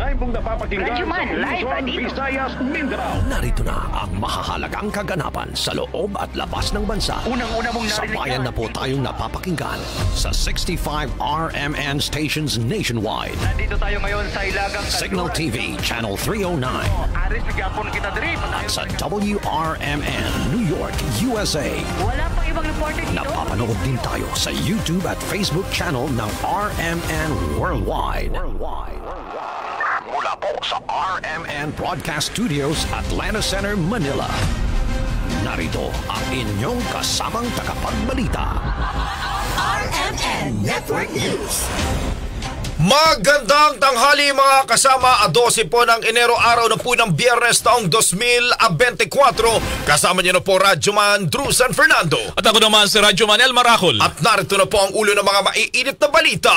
Live mong napapakinggan Radyo Man, sa live Luzon, dito. Visayas, Mindanao. Narito na ang mahahalagang kaganapan sa loob at labas ng bansa. Unang-una mong narinig Sabayan na po tayong napapakinggan sa 65 RMN stations nationwide. Nandito tayo ngayon sa Ilagang Signal TV, Channel 309. Aris, bigapon kita diri. At sa WRMN, New York, USA. Wala pang ibang reporter dito. Napapanood din tayo sa YouTube at Facebook channel ng RMN Worldwide. Mula po sa RMN Broadcast Studios, Atlanta Center, Manila. Narito ang inyong kasamang tagapagbalita. RMN Network News. Magandang tanghali mga kasama, 12 po ng Enero, araw na po ng Biyernes taong 2024. Kasama niyo na po Radyo Man Drew San Fernando. At ako naman si Radyo Manel Maracol. At narito na po ang ulo ng mga maiinit na balita.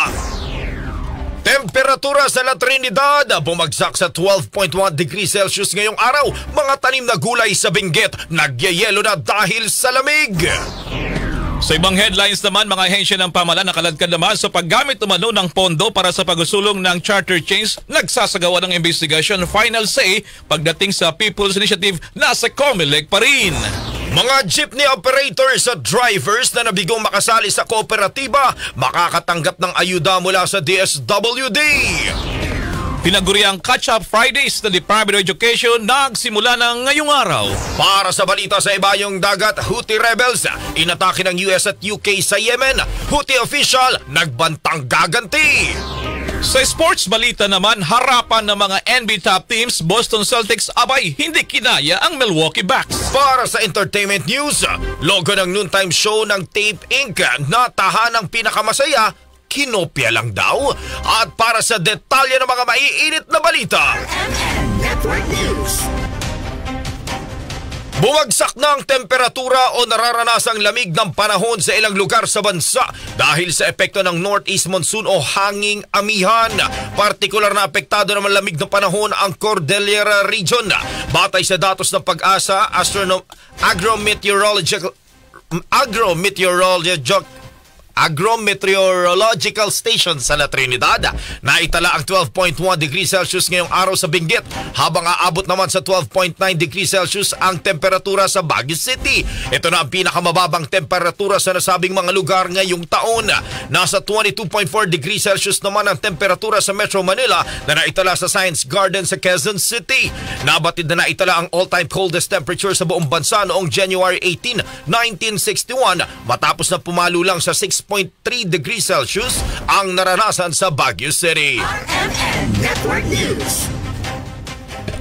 Temperatura sa La Trinidad bumagsak sa 12.1 degrees Celsius ngayong araw. Mga tanim na gulay sa Benguet nagyayelo na dahil sa lamig. Sa ibang headlines naman, mga ahensya ng pamahalaan nakaladkad naman sa paggamit umano ng pondo para sa pagsusulong ng charter chains, nagsasagawa ng investigation. Final say pagdating sa People's Initiative, nasa COMELEC pa rin. Mga jeepney operators at drivers na nabigong makasali sa kooperatiba makakatanggap ng ayuda mula sa DSWD. Pinaguriang Catch-Up Fridays ng Department of Education nagsimula na ngayong araw. Para sa balita sa ibayong dagat, Houthi rebels inatake ng US at UK sa Yemen. Houthi official nagbantang gaganti. Sa sports balita naman, harapan ng mga NBA top teams, Boston Celtics abay hindi kinaya ang Milwaukee Bucks. Para sa entertainment news, logo ng noontime show ng Tape Inc. na tahanang pinakamasaya, kinopya lang daw. At para sa detalye ng mga maiinit na balita, RMN Network News. bumagsak na ang temperatura o nararanasang lamig ng panahon sa ilang lugar sa bansa dahil sa epekto ng Northeast Monsoon o hanging amihan. Partikular na apektado naman lamig ng panahon ang Cordillera Region. Batay sa datos ng Pag-asa, Agrometeorological Station sa La Trinidad, naitala ang 12.1 degrees Celsius ngayong araw sa Benguet, habang aabot naman sa 12.9 degrees Celsius ang temperatura sa Baguio City. Ito na ang pinakamababang temperatura sa nasabing mga lugar ngayong taon. Nasa 22.4 degrees Celsius naman ang temperatura sa Metro Manila na naitala sa Science Garden sa Quezon City. Nabatid na naitala ang all-time coldest temperature sa buong bansa noong January 18, 1961 matapos na pumalo lang sa 6.3 degrees Celsius ang naranasan sa Baguio City. RMN Network News.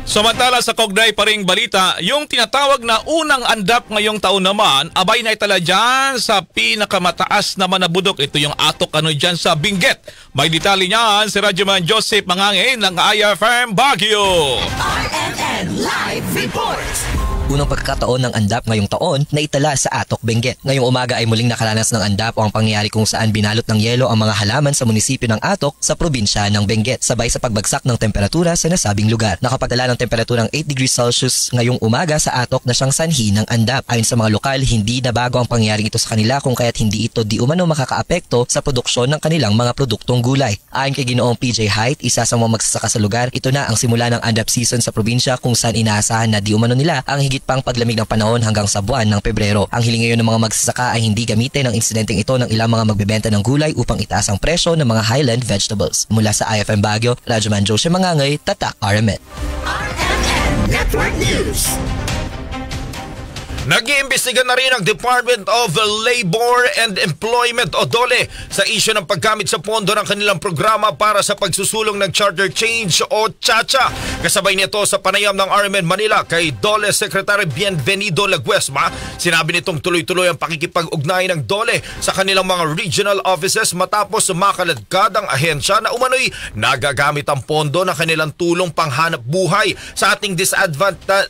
Samantala sa Cogday pa ring balita, yung tinatawag na unang andap ngayong taon naman, abay na itala dyan sa pinakamataas naman na budok. Ito yung atok dyan sa Benguet. May detalye niyan si Radyoman Joseph Mangangin ng IFM Baguio. RMN Live Report. Unang pagkakataon ng andap ngayong taon na itala sa Atok, Benguet. Ngayong umaga ay muling nakaranas ng andap o ang pangyayari kung saan binalot ng yelo ang mga halaman sa munisipyo ng Atok sa probinsya ng Benguet, sabay sa pagbagsak ng temperatura sa nasabing lugar. Nakapagdala ng temperaturang 8 degrees Celsius ngayong umaga sa Atok na siyang sanhi ng andap. Ayon sa mga lokal, hindi na bago ang pangyayaring ito sa kanila kung kaya't hindi ito di umano makakaapekto sa produksyon ng kanilang mga produktong gulay. Ayon kay Ginoong PJ Height, isa sa mga magsasaka sa lugar, ito na ang simula ng andap season sa probinsya kung saan inaasahan na di umano nila ang higit pang paglamig ng panahon hanggang sa buwan ng Pebrero. Ang hiling ngayon ng mga magsasaka ay hindi gamitin ang insidenteng ito ng ilang mga magbebenta ng gulay upang itaas ang presyo ng mga highland vegetables. Mula sa IFM Baguio, Radyoman Joseph Mangangay, Tatak RMN. RMN Network News. Nag-iimbestiga na rin ang Department of Labor and Employment o DOLE sa isyu ng paggamit sa pondo ng kanilang programa para sa pagsusulong ng charter change o CHACHA. Kasabay nito sa panayam ng RMN Manila kay DOLE Secretary Bienvenido Laguesma, sinabi nitong tuloy-tuloy ang pakikipag-ugnay ng DOLE sa kanilang mga regional offices matapos makaladkad ang ahensya na umano'y nagagamit ang pondo ng kanilang tulong panghanap buhay sa ating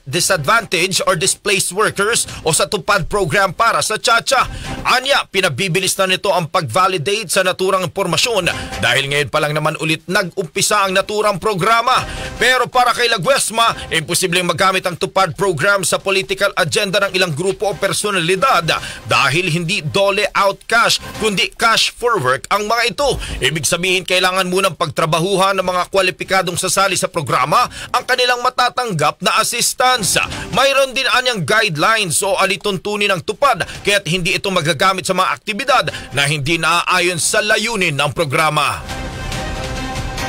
disadvantage or displaced workers House o sa tupad program para sa Chacha. Anya, pinabibilis na nito ang pag-validate sa naturang impormasyon dahil ngayon pa lang naman ulit nag-umpisa ang naturang programa. Pero para kay Laguesma, imposibleng magamit ang tupad program sa political agenda ng ilang grupo o personalidad dahil hindi dole out cash kundi cash for work ang mga ito. Ibig sabihin kailangan munang pagtrabahuhan ng mga kwalipikadong sasali sa programa ang kanilang matatanggap na assistance. Mayroon din anyang guidelines o alituntunin ng tupad kaya't hindi ito magagamit sa mga aktibidad na hindi naaayon sa layunin ng programa.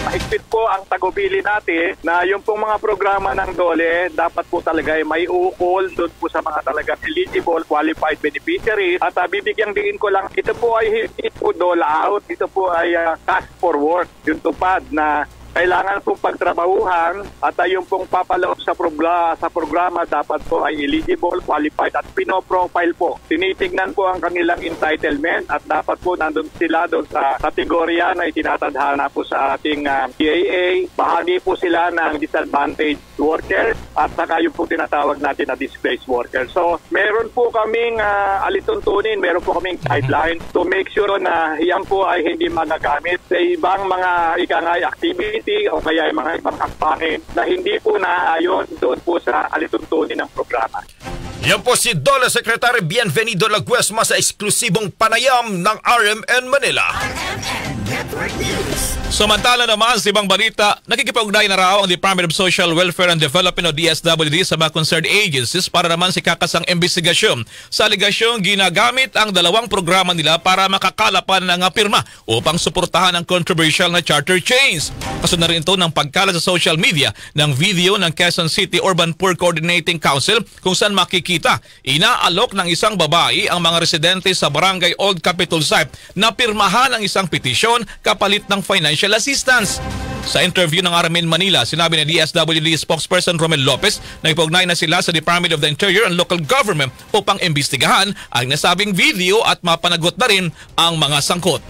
Mahigpit po ang tagubili natin na yung pong mga programa ng DOLE dapat po talaga ay may ukol doon po sa mga talagang eligible, qualified beneficiaries. At bibigyan din ko lang, ito po ay hindi po dole out, ito po ay cash for work, yung tupad na kailangan pong pagtrabahuhan at yung pong papaloob sa programa dapat po ay eligible, qualified at pinoprofile po. Tinitignan po ang kanilang entitlement at dapat po nandun sila doon sa kategorya na itinatadhana po sa ating PAA. Bahagi po sila ng disadvantaged workers at saka yung po tinatawag natin na displaced workers. So meron po kaming alituntunin, meron po kaming guidelines to make sure na yan po ay hindi magagamit sa ibang mga ikangay activity o kaya yung mga ibang kampanya na hindi po naayon doon po sa alituntunin ng programa. Yan po si DOLE Secretary Bienvenido Laguesma sa eksklusibong panayam ng RMN Manila. RMN Network News. Samantala naman sa ibang balita, nakikipag-ugnayan na raw ang Department of Social Welfare and Development o DSWD sa mga concerned agencies para naman sikakasang investigasyon sa aligasyong ginagamit ang dalawang programa nila para makakalapan ng pirma upang suportahan ang controversial na charter change. Kasunod na rin ito ng pagkalat sa social media ng video ng Quezon City Urban Poor Coordinating Council kung saan makikita inaalok ng isang babae ang mga residente sa Barangay Old Capitol Site na pirmahan ang isang petisyon kapalit ng financial assistance. Sa interview ng RMN Manila, sinabi ni DSWD spokesperson Romel Lopez na ipognay na sila sa Department of the Interior and Local Government upang imbestigahan ang nasabing video at mapanagot na rin ang mga sangkot.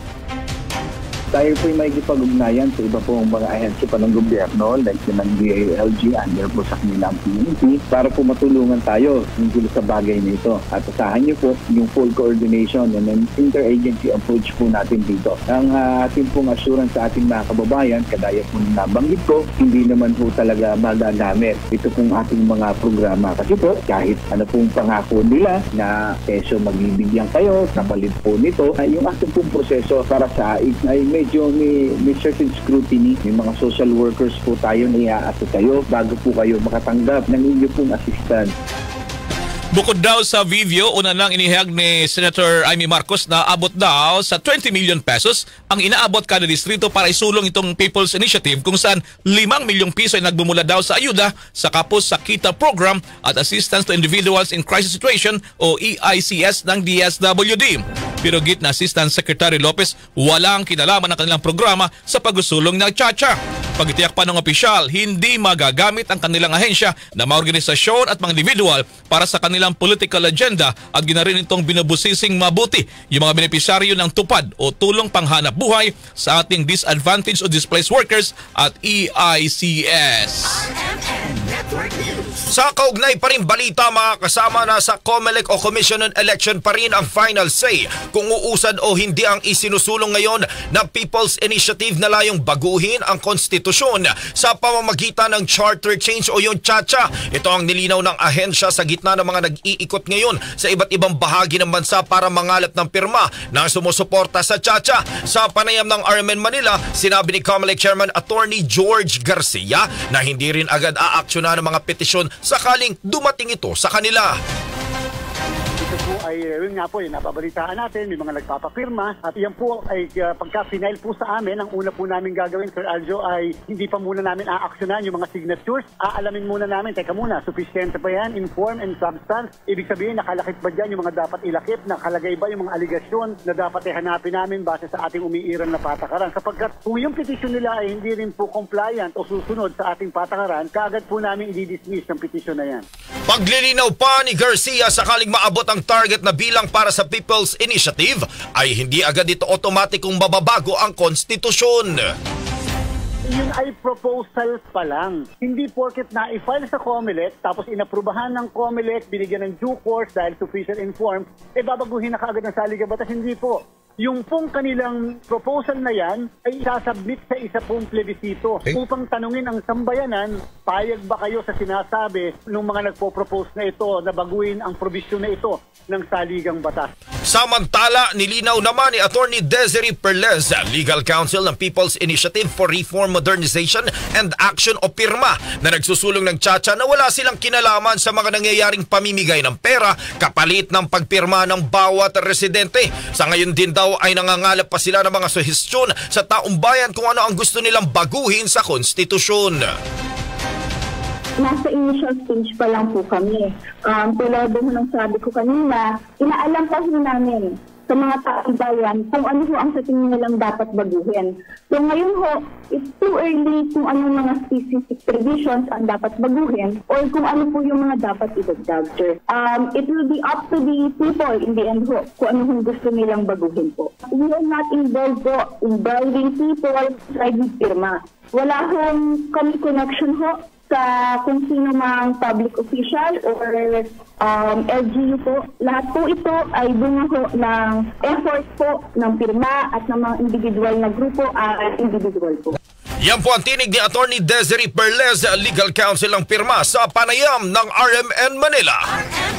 Tayo po'y may ipag-ugnayan sa iba pong mga ahensya pa ng gobyerno like ng DILG under po sa kanilang community para po matulungan tayo hinggil sa bagay na ito. At asahan niyo po yung full coordination and an interagency approach po natin dito. Ang ating pong assurance sa ating mga kababayan, kadaya po na nabanggit ko, hindi naman po talaga magagamit ito pong ating mga programa. Kasi po, kahit ano pong pangako nila na peso magbibigyan kayo, kapalit po nito, yung ating pong proseso para sa ay medyo may certain scrutiny. May mga social workers po tayo na iaasa kayo bago po kayo makatanggap ng inyong pong assistance. Bukod daw sa video, una lang inihayag ni Senator Amy Marcos na abot daw sa 20 million pesos ang inaabot kada distrito para isulong itong People's Initiative kung saan 5 milyong piso ay nagbumula daw sa ayuda sa Kapos sa Kita Program at Assistance to Individuals in Crisis Situation o EICS ng DSWD. Pero git na Assistant Secretary Lopez, walang kinalaman ng kanilang programa sa pagsusulong ng Chacha. Pagitiyak pa ng opisyal, hindi magagamit ang kanilang ahensya na mga organisasyon at mga individual para sa kanilang political agenda at ginarin itong binubusising mabuti yung mga benepisyaryo ng tupad o tulong panghanap buhay sa ating disadvantaged o displaced workers at EICS. RMN Network News. Sa kaugnay pa rin balita, mga kasama, na sa COMELEC o Commission on Election pa rin ang final say kung uusad o hindi ang isinusulong ngayon na People's Initiative na layong baguhin ang konstitusyon sa pamamagitan ng charter change o yung Chacha. Ito ang nilinaw ng ahensya sa gitna ng mga nag-iikot ngayon sa iba't ibang bahagi ng bansa para mangalap ng pirma na sumusuporta sa Chacha. Sa panayam ng RMN Manila, sinabi ni COMELEC Chairman Attorney George Garcia na hindi rin agad aaksyonan ng mga petisyon sakaling dumating ito sa kanila. Ito po ay, yun nga po, napabalitaan natin, may mga nagpapapirma at yan po ay pagka-final po sa amin, ang una po namin gagawin, Sir Aljo, ay hindi pa muna namin aaksyonan yung mga signatures. Aalamin muna namin, teka muna, sufficient ba yan in form and substance? Ibig sabihin, nakalakip ba dyan yung mga dapat ilakip? Nakalagay ba yung mga aligasyon na dapat hanapin namin base sa ating umiiral na patakaran? Kapag kung yung petition nila ay hindi rin po compliant o susunod sa ating patakaran, kaagad po namin i-dismiss ng petition na yan. Paglilinaw pa ni Garcia, sakaling maabot ang target na bilang para sa People's Initiative ay hindi agad ito otomatikong mababago ang konstitusyon. Yun ay proposal pa lang. Hindi porket na-file sa COMELEC, tapos inaprubahan ng COMELEC, binigyan ng due course dahil sufficient informed, babaguhin na kaagad ng saligang batas. Hindi po. Yung pong kanilang proposal na yan ay isasubmit sa isa pong plebisito upang tanungin ang sambayanan, payag ba kayo sa sinasabi ng mga nagpo-propose na ito na baguhin ang probisyon na ito ng saligang batas. Samantala, nilinaw naman ni Attorney Desiree Perlez, Legal Counsel ng People's Initiative for Reform, Modernization and Action o PIRMA, na nagsusulong ng tiyatsa na wala silang kinalaman sa mga nangyayaring pamimigay ng pera kapalit ng pagpirma ng bawat residente. Sa ngayon din daw ay nangangalap pa sila ng mga suhestyon sa taong bayan kung ano ang gusto nilang baguhin sa konstitusyon. Nasa initial stage pa lang po kami. Tulad ho ng sabi ko kanina, inaalam pa ho namin sa mga taong bayan kung ano ho ang sa tingin nilang dapat baguhin. So ngayon ho, it's too early kung ano mga specific provisions ang dapat baguhin or kung ano po yung mga dapat idagdag. It will be up to the people in the end ho kung ano hong gusto nilang baguhin po. We are not involved po in bribing people, trying to pirma. Wala hong kami connection ho sa kung sino mang public official or LGU po. Lahat po ito ay bunga ho ng effort po ng pirma at ng mga individual na grupo at individual po. Yan po ang tinig ni Attorney Desiree Perlez, Legal Counsel ng PIRMA sa panayam ng RMN Manila. RMN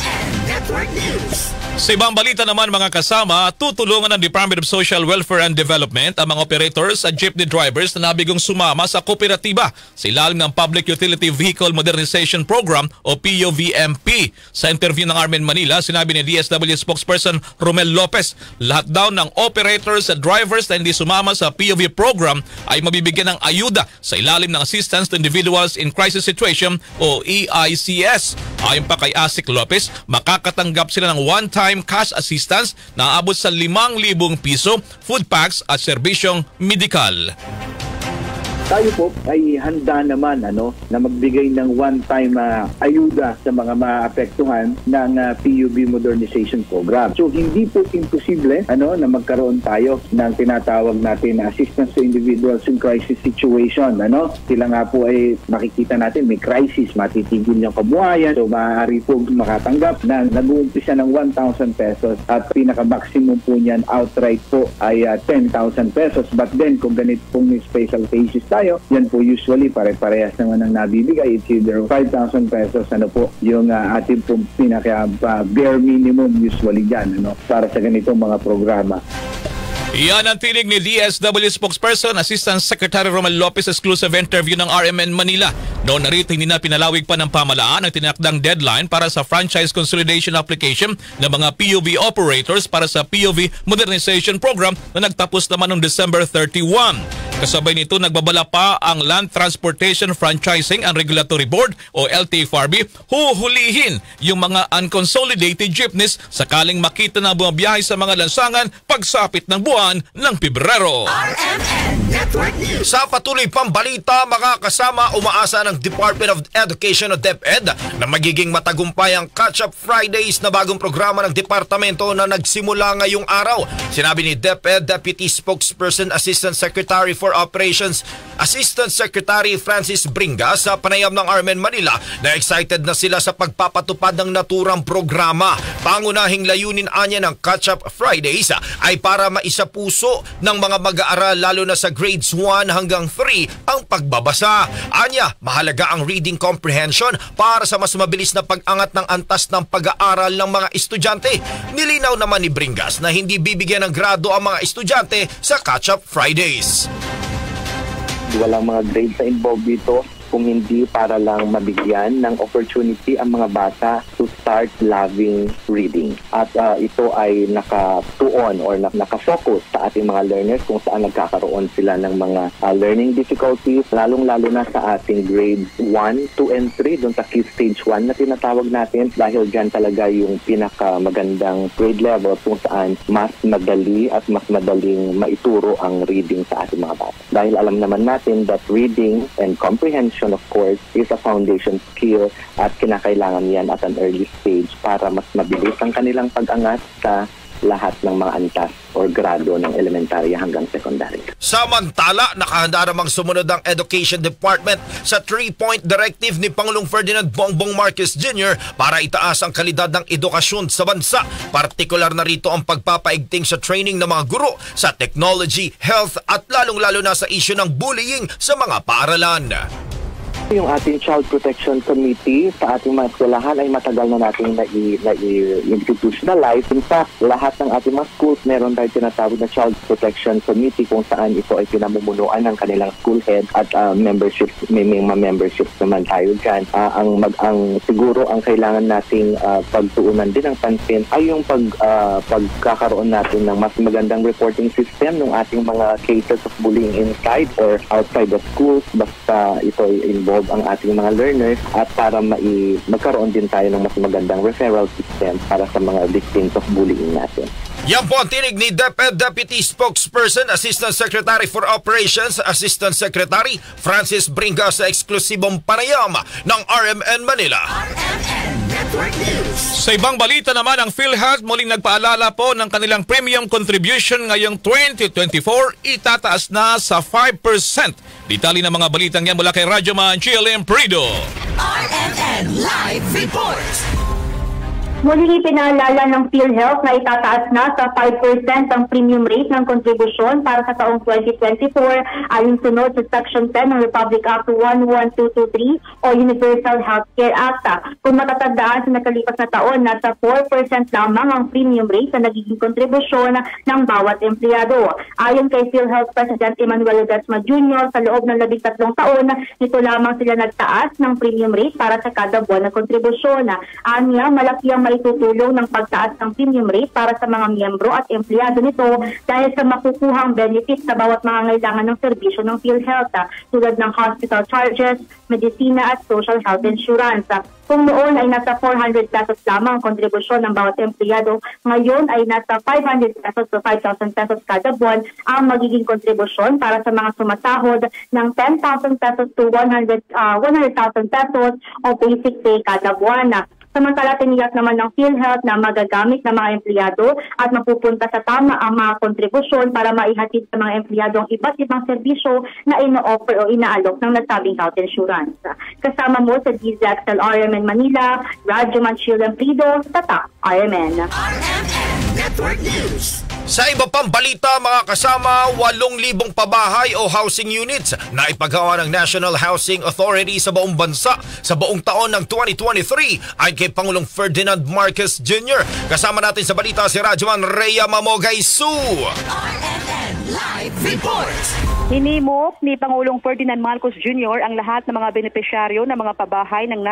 Network News. Sa ibang balita naman mga kasama, tutulungan ng Department of Social Welfare and Development ang mga operators at jeepney drivers na nabigong sumama sa kooperatiba sa ilalim ng Public Utility Vehicle Modernization Program o PUVMP. Sa interview ng RMN Manila, sinabi ni DSW spokesperson Romel Lopez, lahat daw ng operators at drivers na hindi sumama sa PUV program ay mabibigyan ng ayuda sa ilalim ng Assistance to Individuals in Crisis Situation o EICS. Ayon pa kay Asik Lopez, makakatanggap sila ng one-time cash assistance na aabot sa 5,000 piso, food packs at serbisyong medikal. Tayo po ay handa naman na magbigay ng one-time ayuda sa mga maapektuhan ng PUV Modernization Program. So hindi po imposible na magkaroon tayo ng tinatawag natin na Assistance to Individuals in Crisis Situation. Sila nga po ay makikita natin may crisis, matitigil yung kabuhayan. So maaari po makatanggap na nag-uumpisa ng 1,000 pesos at pinaka-maximum po niyan outright po ay 10,000 pesos. But then kung ganito pong special cases tayo, yan po usually pare-parehas naman ang nabibigay. It's either 5,000 pesos po yung ating pong pinaka bare minimum usually dyan para sa ganitong mga programa. Iyan ang tinig ni DSW spokesperson, Assistant Secretary Romel Lopez, exclusive interview ng RMN Manila. Noon narito, hindi na pinalawig pa ng pamalaan ang tinakdang deadline para sa franchise consolidation application ng mga PUV operators para sa PUV Modernization Program na nagtapos naman noong December 31. Kasabay nito, nagbabala pa ang Land Transportation Franchising and Regulatory Board o LTFRB huhulihin yung mga unconsolidated jeepneys sakaling makita na bumabiyahe sa mga lansangan pagsapit ng buwan ng Pebrero. RMN Network News. Sa patuloy pang balita, mga kasama, umaasa ng Department of Education o DepEd na magiging matagumpay ang Catch-up Fridays na bagong programa ng departamento na nagsimula ngayong araw. Sinabi ni DepEd Deputy Spokesperson Assistant Secretary for Operations Assistant Secretary Francis Bringa sa panayam ng RMN Manila na excited na sila sa pagpapatupad ng naturang programa. Pangunahing layunin anya ng Catch-up Fridays ay para maisapuso ng mga mag-aaral lalo na sa grades 1 hanggang 3 ang pagbabasa. Anya, mahalaga ang reading comprehension para sa mas mabilis na pag-angat ng antas ng pag-aaral ng mga estudyante. Nilinaw naman ni Bringas na hindi bibigyan ng grado ang mga estudyante sa Catch-up Fridays. Walang mga grades na involved dito kung hindi para lang mabigyan ng opportunity ang mga bata to start loving reading. At ito ay naka-tuon or naka-focus sa ating mga learners kung saan nagkakaroon sila ng mga learning difficulties, lalong-lalo na sa ating grades 1, 2, and 3, doon sa key stage 1 na tinatawag natin dahil dyan talaga yung pinakamagandang grade level kung saan mas madali at mas madaling maituro ang reading sa ating mga bata. Dahil alam naman natin that reading and comprehension of course is a foundation skill at kinakailangan yan at an early stage para mas mabilis ang kanilang pag-angat sa lahat ng mga antas or grado ng elementarya hanggang secondary. Samantala, nakahanda namang sumunod ang Education Department sa 3-point directive ni Pangulong Ferdinand Bongbong Marcos Jr. para itaas ang kalidad ng edukasyon sa bansa. Partikular na rito ang pagpapaigting sa training ng mga guro sa technology, health at lalong-lalo na sa isyu ng bullying sa mga paaralan. Yung ating Child Protection Committee sa ating mga eskwelahan ay matagal na natin na-institutionalize. In fact, lahat ng ating mga schools meron tayo tinatawag na Child Protection Committee kung saan ito ay pinamumunuan ng kanilang school head at memberships, may mga memberships naman tayo dyan. Siguro ang kailangan nating pagtuunan din ng pansin ay yung pagkakaroon natin ng mas magandang reporting system ng ating mga cases of bullying inside or outside the schools, basta ito ay involved ang ating mga learners at para magkaroon din tayo ng mas magandang referral system para sa mga victims of bullying natin. Yan po ang tinig ni DepEd Deputy Spokesperson, Assistant Secretary for Operations, Assistant Secretary Francis Bringa sa eksklusibong panayam ng RMN Manila. Sa ibang balita naman, ang PhilHealth muling nagpaalala po ng kanilang premium contribution ngayong 2024 itataas na sa 5%. Detalye ng mga balitang yan mula kay Radyoman GLM Prido. RMN Live Report. Muling ipinaalala ng PhilHealth na itataas na sa 5% ang premium rate ng kontribusyon para sa taong 2024 ayon sunod sa Section 10 ng Republic Act 11223 o Universal Healthcare Act. Kung matatandaan sa nakalipas na taon, nasa 4% lamang ang premium rate na nagiging kontribusyon ng bawat empleyado. Ayon kay PhilHealth President Emmanuel Ledesma Jr., sa loob ng 13 taon, nito lamang sila nagtaas ng premium rate para sa kada buwan na kontribusyon. Anya, malaki ang maitutulong ng pagtaas ng premium rate para sa mga miyembro at empleyado nito dahil sa makukuhang benefits sa bawat mga kailangan ng serbisyo ng PhilHealth tulad ng hospital charges, medisina at social health insurance. Kung noon ay nasa 400 pesos lamang ang kontribusyon ng bawat empleyado, ngayon ay nasa 500 pesos to 5,000 pesos kada buwan ang magiging kontribusyon para sa mga sumasahod ng 10,000 pesos to 100,000 pesos o basic pay kada buwan. Samantala, tiniyak naman ng PhilHealth na magagamit ng mga empleyado at mapupunta sa tama ang mga kontribusyon para maihatid sa mga empleyado ang iba't ibang serbisyo na ino-offer o inaalok ng nasabing health insurance. Kasama mo sa DZXL RMN Manila, Radyoman GLM Prido, Tatak RMN. RMN Network News. Sa iba pang balita, mga kasama, 8,000 pabahay o housing units na ipagawa ng National Housing Authority sa buong bansa sa buong taon ng 2023 ay kay Pangulong Ferdinand Marcos Jr. Kasama natin sa balita si Radyoman Rhea Mamogay Su. RMN Live Report. Hinimok ni Pangulong Ferdinand Marcos Jr. ang lahat ng mga benepisyaryo ng mga pabahay ng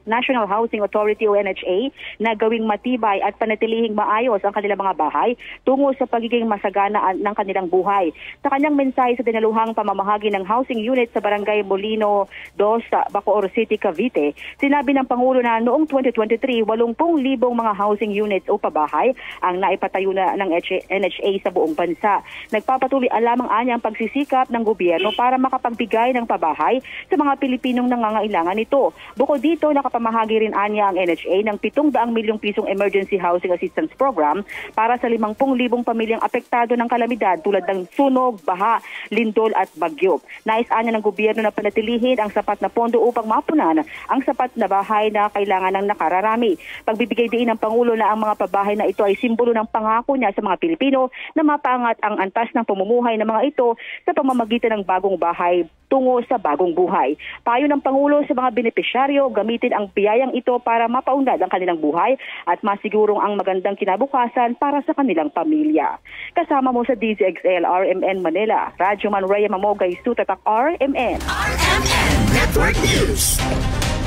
National Housing Authority o NHA na gawing matibay at panatilihing maayos ang kanilang mga bahay tungo sa pagiging masagana ng kanilang buhay. Sa kanyang mensahe sa dinaluhang pamamahagi ng housing unit sa Barangay Molino 2 sa Bacoor City, Cavite, sinabi ng Pangulo na noong 2023, 80,000 mga housing units o pabahay ang naipatayo na ng NHA sa buong bansa. Nagpapatuloy lamang anya ang pagsisikap ng gobyerno para makapagbigay ng pabahay sa mga Pilipinong nangangailangan nito. Bukod dito, nakapamahagi rin anya ang NHA ng 700 milyong pisong Emergency Housing Assistance Program para sa 50,000 pamilyang apektado ng kalamidad tulad ng sunog, baha, lindol at bagyo. Nais anya ng gobyerno na panatilihin ang sapat na pondo upang mapunan ang sapat na bahay na kailangan ng nakararami. Pagbibigay din ng Pangulo na ang mga pabahay na ito ay simbolo ng pangako niya sa mga Pilipino na mapaangat ang antas ng pamumuhay ng mga ito sa pamamagitan ng bagong bahay tungo sa bagong buhay. Payo ng Pangulo sa mga benepisyaryo, gamitin ang biyayang ito para mapaunlad ang kanilang buhay at masigurong ang magandang kinabukasan para sa kanilang pamilya. Kasama mo sa DZXL RMN Manila, Radyoman Rhea Mamogay Su, Tatak RMN. RMN Network News.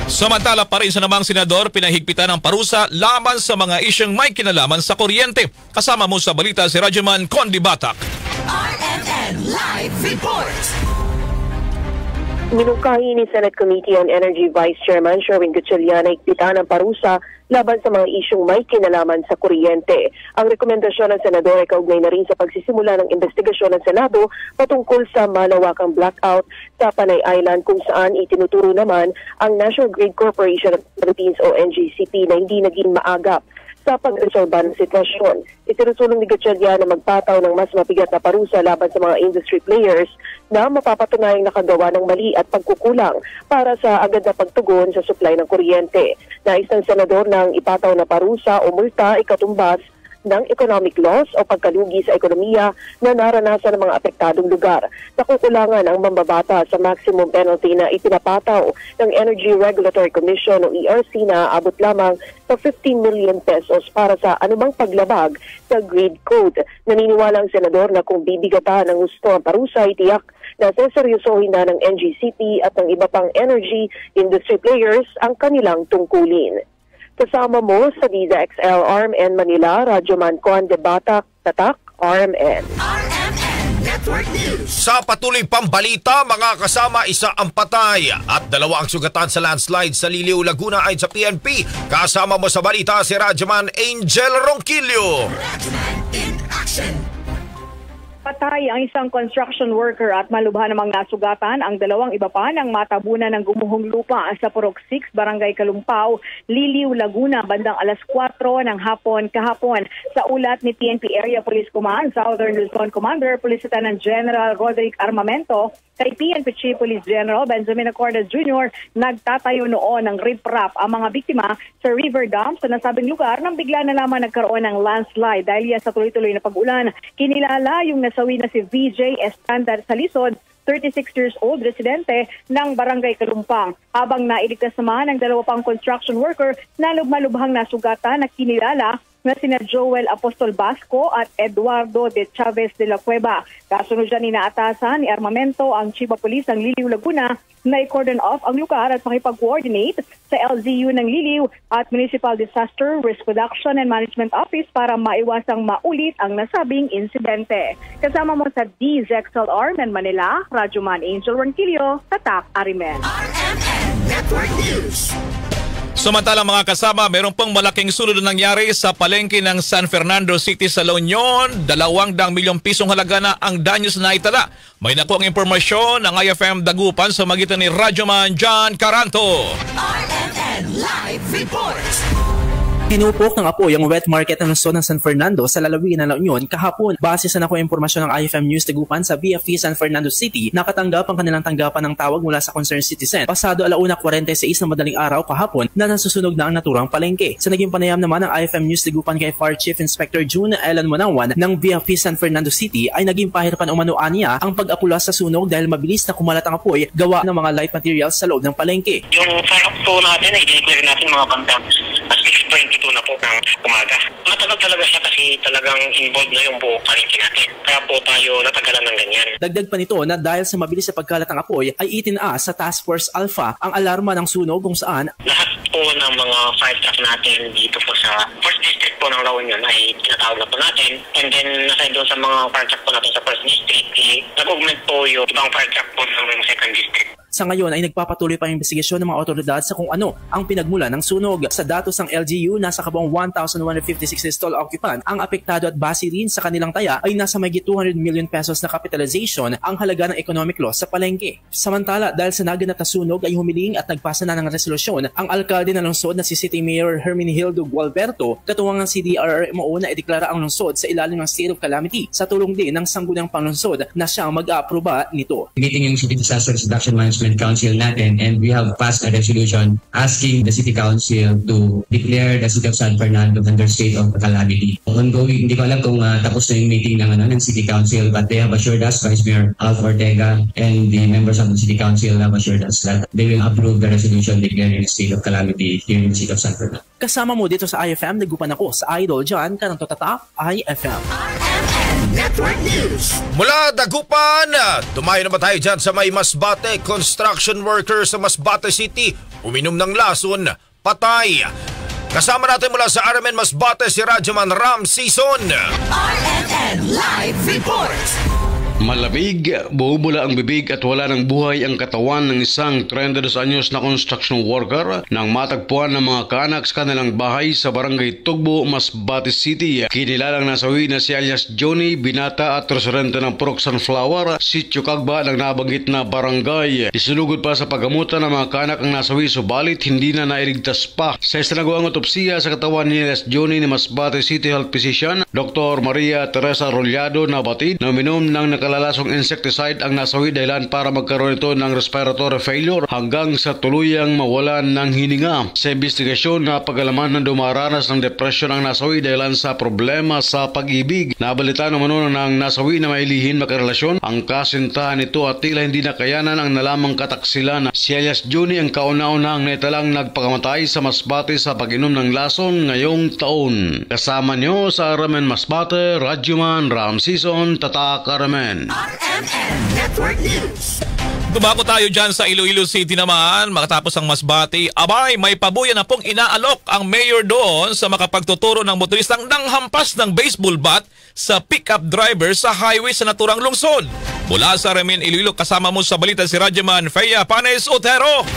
Samantala pa rin sa namang senador, pinahigpitan ng parusa laban sa mga isyong may kinalaman sa kuryente. Kasama mo sa balita si Radyoman Condi Batak. RMN Live Report. Minungkahi ni Senate Committee on Energy Vice Chairman Sherwin Gatchalian na higpitan ng parusa laban sa mga isyong may kinalaman sa kuryente. Ang rekomendasyon ng senador ay kaugnay na rin sa pagsisimula ng investigasyon ng Senado patungkol sa malawakang blackout sa Panay Island kung saan itinuturo naman ang National Grid Corporation of the Philippines o NGCP na hindi naging maagap sa pagresolba ng sitwasyon. Isinusulong ni Gatchalian na magpataw ng mas mabigat na parusa laban sa mga industry players na mapapatunayang nakagawa ng mali at pagkukulang para sa agad na pagtugon sa supply ng kuryente. Nais ng senador ng ipataw na parusa o multa ikatumbas ng economic loss o pagkalugi sa ekonomiya na naranasan ng mga apektadong lugar. Nakukulangan ang mambabata sa maximum penalty na ipinapataw ng Energy Regulatory Commission o ERC na abot lamang sa 15 million pesos para sa anumang paglabag sa grid code. Naniniwala ang senador na kung bibigatan ng gusto ang parusa, itiyak na seseryosohin na ng NGCP at ng iba pang energy industry players ang kanilang tungkulin. Kasama mo sa DZXL RMN Manila, Radyoman Conde Batak, Tatak, RMN. RMN Network News. Sa patuloy pang balita, mga kasama, isa ang patay at 2 ang sugatan sa landslide sa Liliw, Laguna ayon sa PNP. Kasama mo sa balita si Radyoman Angel Ronquillo. Radyoman in action. Patay ang isang construction worker at malubha namang nasugatan ang 2 iba pa ng matabunan ng gumuhong lupa sa Purok 6, Barangay Kalumpaw, Liliw, Laguna, bandang alas 4 ng hapon kahapon. Sa ulat ni PNP Area Police Command, Southern Luzon Commander, Police Lieutenant General Roderick Armamento, kay PNP Chief Police General Benjamin Acorda Jr., nagtatayo noon ng riprap ang mga biktima sa river dam sa nasabing lugar nang bigla na lamang nagkaroon ng landslide dahil sa tuloy-tuloy na pag-ulan. Kinilala yung nasawi na si VJ Estandar Salisod, 36 years old, residente ng Barangay Kalumpang. Habang nailigtas naman ang 2 pang construction worker na lubha-lubhang nasugatan na kinilala na sina Joel Apostol Basco at Eduardo de Chavez de la Cueva. Kasunod dyan inaatasan ni Armamento ang Chief of Police ng Liliw, Laguna na i-cordon off ang lugar at makipag-coordinate sa LGU ng Liliw at Municipal Disaster Risk Reduction and Management Office para maiwasang maulit ang nasabing insidente. Kasama mo sa DZXL RMN Manila, Radyoman Angel Ronquillo, Tatak, Arimen. RMN Network News. Samantala mga kasama, meron pong malaking sunod na nangyari sa palengke ng San Fernando City sa La Union. 200 milyong pisong halaga na ang danyos na itala. May nakuha ang impormasyon ng IFM Dagupan sa magitan ni Radyoman John Caranto. RMN Live Report. Hinupok ng apoy ang wet market ng lungsod ng San Fernando sa lalawigan ng La Union kahapon. Base sa nakuha impormasyon ng IFM News Dagupan sa BFP San Fernando City, nakatanggap ang kanilang tanggapan ng tawag mula sa concerned citizen. Pasado 1:46 ng madaling araw kahapon na nasusunog na ang naturang palengke. Sa naging panayam naman ng IFM News Dagupan kay Fire Chief Inspector June Ellen Manawan ng BFP San Fernando City ay naging pahirapan umanoan niya ang pag-apula sa sunog dahil mabilis na kumalat ang apoy gawa ng mga light materials sa loob ng palengke. Yung fire po natin ay i-clear natin mga bandang 6:22 na po ng umaga. Matagal talaga siya kasi talagang involved na yung buong palengke natin. Kaya po tayo natagalan ng ganyan. Dagdag pa nito na dahil sa mabilis na pagkalat ng apoy ay itinaas sa Task Force Alpha ang alarma ng sunog kung saan lahat po ng mga fire truck natin dito po sa First District po ng La Union ay tinatawag na po natin. And then nasa doon sa mga fire truck po natin sa First District, nag-augment po yung ibang fire truck po ng Second District. Sa ngayon ay nagpapatuloy pa ang investigasyon ng mga otoridad sa kung ano ang pinagmula ng sunog. Sa datos ng LGU, nasa kabuang 1,156 installed occupant ang apektado at base rin sa kanilang taya ay nasa mahigit 200 million pesos na capitalization ang halaga ng economic loss sa palengke. Samantala, dahil sa naganap na sunog ay humiling at nagpasa na ng resolusyon ang alkalde ng lungsod na si City Mayor Hermenegildo Gualberto, katuwang ng CDRRMO na ideklara ang lungsod sa ilalim ng state of calamity sa tulong din ng Sangguniang Panglungsod na siyang mag-aaproba nito. Meeting yung City Disaster Reduction Management Council natin and we have passed a resolution asking the City Council to declare the City of San Fernando under state of calamity. Ongoing, hindi ko alam kung tapos na yung meeting ng City Council, but they have assured us, Vice Mayor Alf Ortega and the members of the City Council have assured us that they will approve the resolution declaring a state of calamity here in the City of San Fernando. Kasama mo dito sa IFM, nagupan ako sa Idol John Caranto, Tatak, IFM. Network News. Mula Dagupan, tumayo naman tayo dyan sa may Masbate. Construction worker sa Masbate City uminom ng lason, patay. Kasama natin mula sa RMN Masbate si Radyoman Ram Season. RMN Live Report. Malamig, bumubula ang bibig at wala ng buhay ang katawan ng isang 32 anyos na construction worker nang matagpuan ng mga kaanak sa kanilang bahay sa barangay Tugbo, Masbate City. Kinilalang nasawi na si alias Johnny, binata at residente ng Purok Sunflower, Sitio Cagba ng nabanggit na barangay. Isinugod pa sa paggamutan ng mga kaanak ang nasawi, subalit hindi na nailigtas pa. Sa isinagawang otopsiya sa katawan ni alias Johnny ni Masbate City Health Physician, Dr. Maria Teresa Rollado, nabatid na uminom ng nakalalasong insecticide ang nasawi dahilan para magkaroon ito ng respiratory failure hanggang sa tuluyang mawalan ng hininga. Sa investigasyon na pag-alaman na dumaranas ng depression ang nasawi dahilan sa problema sa pag-ibig. Nabalita naman ng nasawi na may lihin makarelasyon ang kasintahan nito at tila hindi nakayanan ang nalamang kataksilan. Si alias Johnny ang kauna-unahang naitalang nagpakamatay sa Masbate sa pag-inom ng lason ngayong taon. Kasama niyo sa RMN Masbate, Radyoman Ramsison, Tatak RMN. RMN Network News. Dumako tayo dyan sa Iloilo City naman. Makatapos ang Masbate, abay may pabuya na pong inaalok ang mayor doon sa makapagtuturo ng motoristang nanghampas ng baseball bat sa pickup driver sa highway sa naturang lungsod. Mula sa RMN Iloilo, kasama mo sa balita si Radyoman Fea Panes Otero.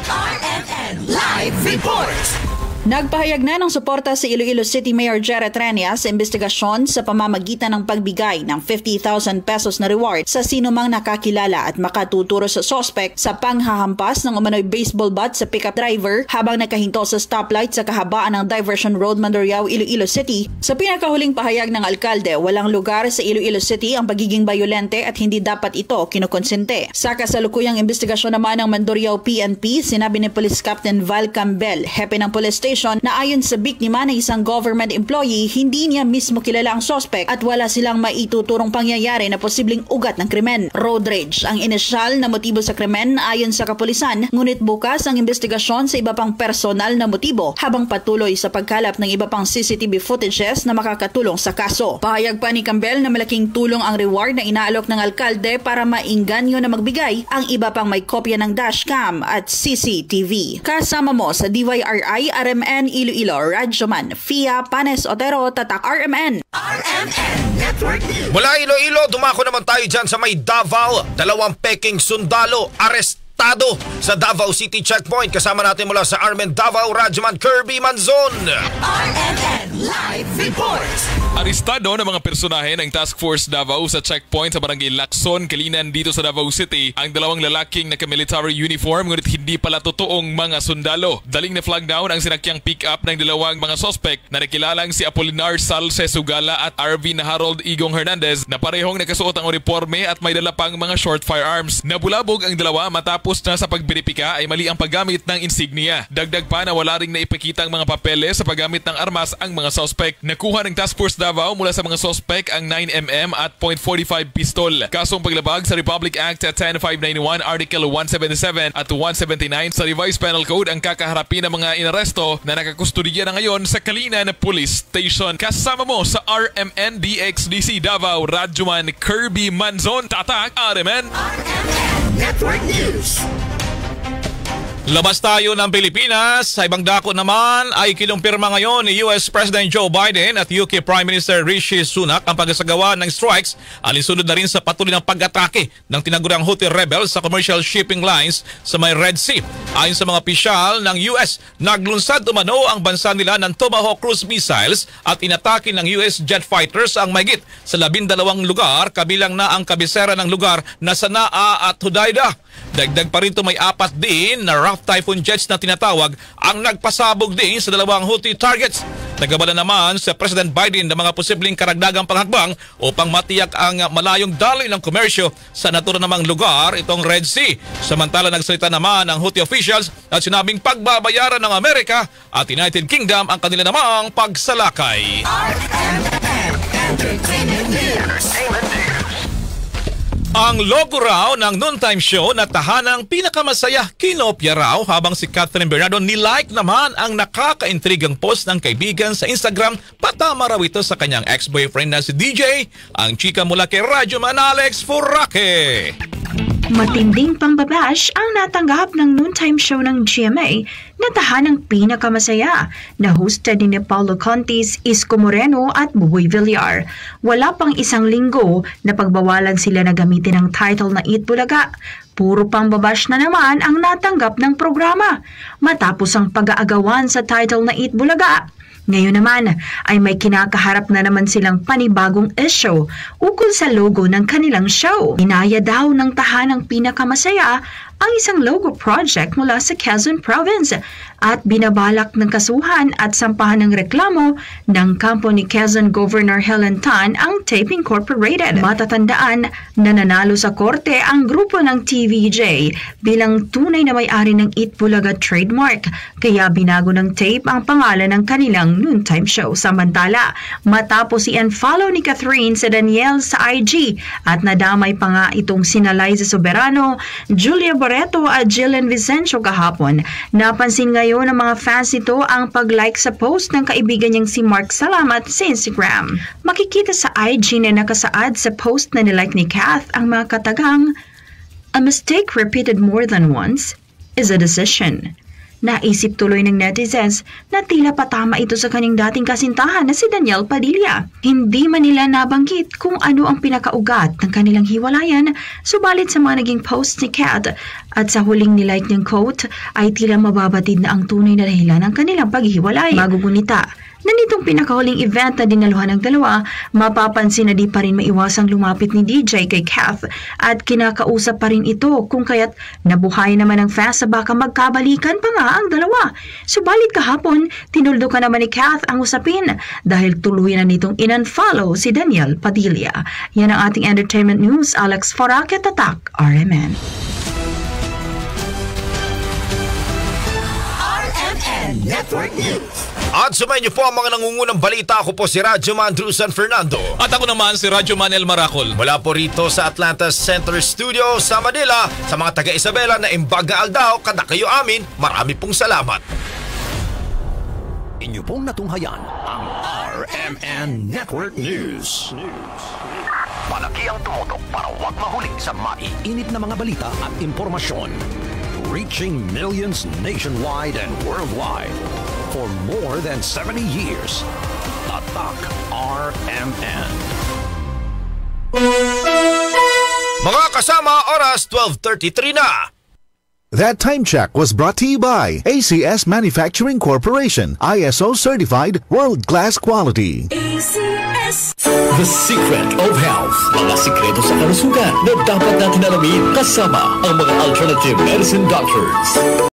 RMN Live Report. Nagpahayag na ng suporta si Iloilo City Mayor Jared Renia sa investigasyon sa pamamagitan ng pagbigay ng 50,000 pesos na reward sa sinumang nakakilala at makatuturo sa suspect sa panghahampas ng umano'y baseball bat sa pickup driver habang nakahinto sa stoplight sa kahabaan ng Diversion Road, Mandurriao, Iloilo City. Sa pinakahuling pahayag ng alkalde, walang lugar sa Iloilo City ang pagiging bayolente at hindi dapat ito kinukonsente. Sa kasalukuyang investigasyon naman ng Mandurriao PNP, sinabi ni Police Captain Val Campbell, hepe ng police station, na ayon sa biktima na isang government employee, hindi niya mismo kilala ang suspect at wala silang maituturong pangyayari na posibleng ugat ng krimen. Road rage ang inisyal na motibo sa krimen ayon sa kapulisan, ngunit bukas ang investigasyon sa iba pang personal na motibo habang patuloy sa pagkalap ng iba pang CCTV footages na makakatulong sa kaso. Pahayag pa ni Campbell na malaking tulong ang reward na inaalok ng alkalde para mainganyo na magbigay ang iba pang may kopya ng dashcam at CCTV. Kasama mo sa DYRI RMN Iloilo, Radyoman Fea Panes Otero, Tatak RMN. RMN Network News. Mula Iloilo, dumako naman tayo dyan sa may Davao. 2 peking sundalo arestado sa Davao City Checkpoint. Kasama natin mula sa RMN Davao, Radyoman Kirby Manzon. RMN Live Report. Arestado ng mga personahe ng Task Force Davao sa checkpoint sa barangay Lacson, Kalinan dito sa Davao City ang 2 lalaking naka-military uniform ngunit hindi pala totoong mga sundalo. Daling na flag down ang sinakyang pick-up ng 2 mga suspect na nakilalang si Apolinar Salce Sugala at RV na Harold Igong Hernandez na parehong nakasuot ang uniforme at may dala pang mga short firearms. Nabulabog ang 2 matapos na sa pagberipika ay mali ang paggamit ng insignia. Dagdag pa na wala ring naipakita ang mga papeles sa paggamit ng armas ang mga suspect. Nakuha ng Task Force Davao mula sa mga suspect ang 9mm at .45 pistol. Kasong paglabag sa Republic Act 10591, Article 177 at 179 sa Revised Penal Code ang kakaharapin ng mga inaresto na nakakustodiya na ngayon sa Kalinan Police Station. Kasama mo sa RMN DXDC Davao, Radyoman Kirby Manzon, Tatak RMN. Network News. Labas tayo ng Pilipinas. Sa ibang dako naman ay kinumpirma ngayon ni US President Joe Biden at UK Prime Minister Rishi Sunak ang pagsasagawa ng strikes alinsunod na rin sa patuloy ng pag-atake ng tinaguriang Houthi rebels sa commercial shipping lines sa may Red Sea. Ayon sa mga opisyal ng US, naglunsad umano ang bansa nila ng Tomahawk cruise missiles at inatake ng US jet fighters ang mahigit sa 12 lugar, kabilang na ang kabisera ng lugar na Sanaa at Hodeidah. Dagdag pa rin may 4 din na rough typhoon jets na tinatawag ang nagpasabog din sa 2 Houthi targets. Nagabala naman sa President Biden ng mga posibleng karagdagang panghakbang upang matiyak ang malayong daloy ng komersyo sa naturang namang lugar, itong Red Sea. Samantala nagsalita naman ang Houthi officials at sinabing pagbabayaran ng Amerika at United Kingdom ang kanila namang pagsalakay. Ang logo raw ng noontime show na tahanang pinakamasaya kinopya raw habang si Catherine Bernardo nilike naman ang nakakaintrigang post ng kaibigan sa Instagram patama raw ito sa kanyang ex-boyfriend na si DJ, ang chika mula kay Radyoman Alex Furake. Matinding pambabash ang natanggap ng noontime show ng GMA na tahanang pinakamasaya na hosted ni Paulo Contis, Isko Moreno at Buboy Villar. Wala pang isang linggo na pagbawalan sila na gamitin ang title na Eat Bulaga. Puro pambabash na naman ang natanggap ng programa matapos ang pag-aagawan sa title na Eat Bulaga. Ngayon naman ay may kinakaharap na naman silang panibagong issue ukol sa logo ng kanilang show. Inaya daw ng tahanang pinakamasaya ang isang logo project mula sa Quezon Province at binabalak ng kasuhan at sampahan ng reklamo ng kampo ni Quezon Governor Helen Tan ang Tape Incorporated. Matatandaan na nanalo sa korte ang grupo ng TVJ bilang tunay na may-ari ng Eat Bulaga trademark, kaya binago ng Tape ang pangalan ng kanilang noontime show. Samantala, matapos i-unfollow ni Catherine sa Daniel sa IG at nadamay pa nga itong sina Liza Soberano, Julia Barreto at Jillian Vicencio kahapon. Napansin ngayon ng mga fans nito ang pag-like sa post ng kaibigan niyang si Mark Salamat sa Instagram. Makikita sa IG na nakasaad sa post na nilike ni Kath ang mga katagang, "A mistake repeated more than once is a decision." Naisip tuloy ng netizens na tila patama ito sa kanyang dating kasintahan na si Daniel Padilla. Hindi man nila nabanggit kung ano ang pinakaugat ng kanilang hiwalayan, subalit sa mga naging posts ni Kat at sa huling nilike niyang quote ay tila mababatid na ang tunay na dahilan ng kanilang paghihiwalay. Magugunita na nitong pinakahuling event na dinaluhan ng dalawa, mapapansin na di pa rin maiwasang lumapit ni DJ kay Kath at kinakausap pa rin ito kung kaya't nabuhay naman ang fans sa baka magkabalikan pa nga ang dalawa. Subalit kahapon, tinuldukan naman ni Kath ang usapin dahil tuluyan na nitong in-unfollow si Daniel Padilla. Yan ang ating entertainment news. Alex Foraket, Tatak, RMN. RMN Network News. At sumayin niyo po ang mga nangungunang balita. Ako po si Radyoman Drew San Fernando. At ako naman si Radyoman El Maracol. Mula po rito sa Atlanta Center Studio sa Manila. Sa mga taga-Isabela na Imbaga Aldao, kada kayo amin, marami pong salamat. Inyo pong natunghayan ang RMN Network News. Malaki ang tumutok para huwag mahuli sa maiinit na mga balita at impormasyon. Reaching millions nationwide and worldwide. For more than 70 years, Tatak RMN. Mga kasama, oras 12:33 na. That time check was brought to you by ACS Manufacturing Corporation, ISO certified world-class quality. ACS. The secret of health. Mga sikreto sa kalusugan na dapat natin alamin kasama ang mga alternative medicine doctors.